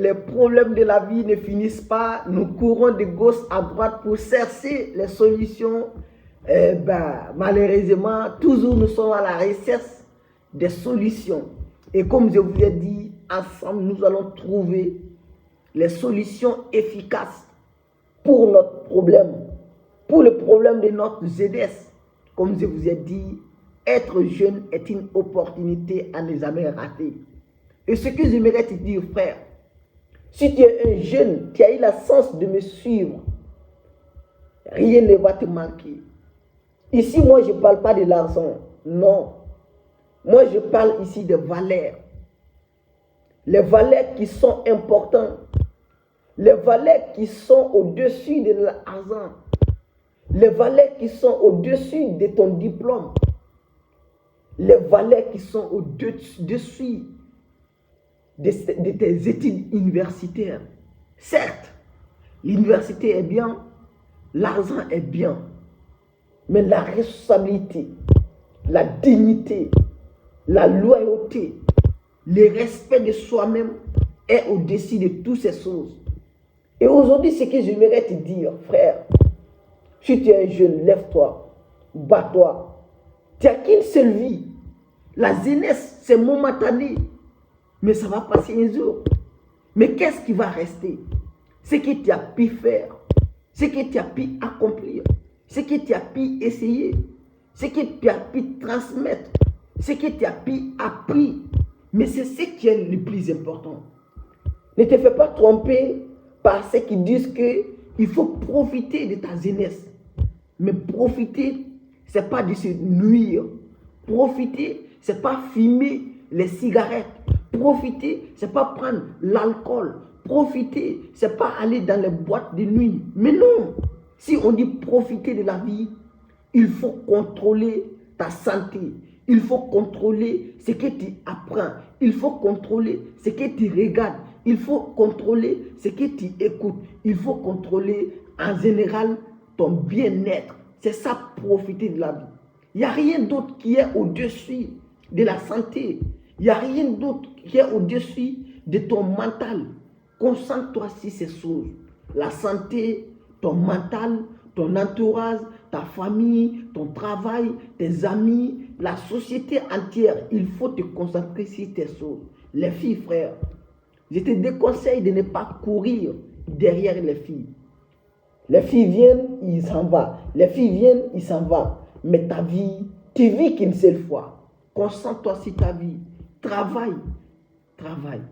Les problèmes de la vie ne finissent pas. Nous courons de gauche à droite pour chercher les solutions. Malheureusement, toujours nous sommes à la recherche des solutions. Et comme je vous ai dit, ensemble, nous allons trouver les solutions efficaces pour notre problème, pour le problème de notre jeunesse. Comme je vous ai dit, être jeune est une opportunité à ne jamais rater. Et ce que j'aimerais te dire, frère, si tu es un jeune, tu as eu la chance de me suivre, rien ne va te manquer. Ici, moi, je ne parle pas de l'argent, non. Moi, je parle ici de valeurs. Les valeurs qui sont importantes. Les valeurs qui sont au-dessus de l'argent. Les valeurs qui sont au-dessus de ton diplôme. Les valeurs qui sont au-dessus de tes études universitaires. Certes, l'université est bien, l'argent est bien, mais la responsabilité, la dignité, la loyauté, le respect de soi-même est au-dessus de toutes ces choses. Et aujourd'hui, ce que j'aimerais te dire, frère, si tu es un jeune, lève-toi, bats-toi. Tu n'as qu'une seule vie. La jeunesse, c'est momentané, mais ça va passer un jour. Mais qu'est-ce qui va rester? Ce que tu as pu faire, ce que tu as pu accomplir, ce que tu as pu essayer, ce que tu as pu transmettre, ce que tu as pu apprendre. Mais c'est ce qui est le plus important. Ne te fais pas tromper par ceux qui disent qu'il faut profiter de ta jeunesse. Mais profiter, ce n'est pas de se nuire. Profiter, ce n'est pas fumer les cigarettes. Profiter, ce n'est pas prendre l'alcool. Profiter, ce n'est pas aller dans les boîtes de nuit. Mais non, si on dit profiter de la vie, il faut contrôler ta santé. Il faut contrôler ce que tu apprends. Il faut contrôler ce que tu regardes. Il faut contrôler ce que tu écoutes. Il faut contrôler en général ton bien-être. C'est ça, profiter de la vie. Il n'y a rien d'autre qui est au-dessus de la santé. Il n'y a rien d'autre qui est au-dessus de ton mental. Concentre-toi sur ces choses. La santé, ton mental, ton entourage, ta famille, ton travail, tes amis, la société entière. Il faut te concentrer sur ces choses. Les filles, frères, je te déconseille de ne pas courir derrière les filles. Les filles viennent, ils s'en vont. Les filles viennent, ils s'en vont. Mais ta vie, tu vis qu'une seule fois. Concentre-toi sur ta vie. Travaille. Travaille.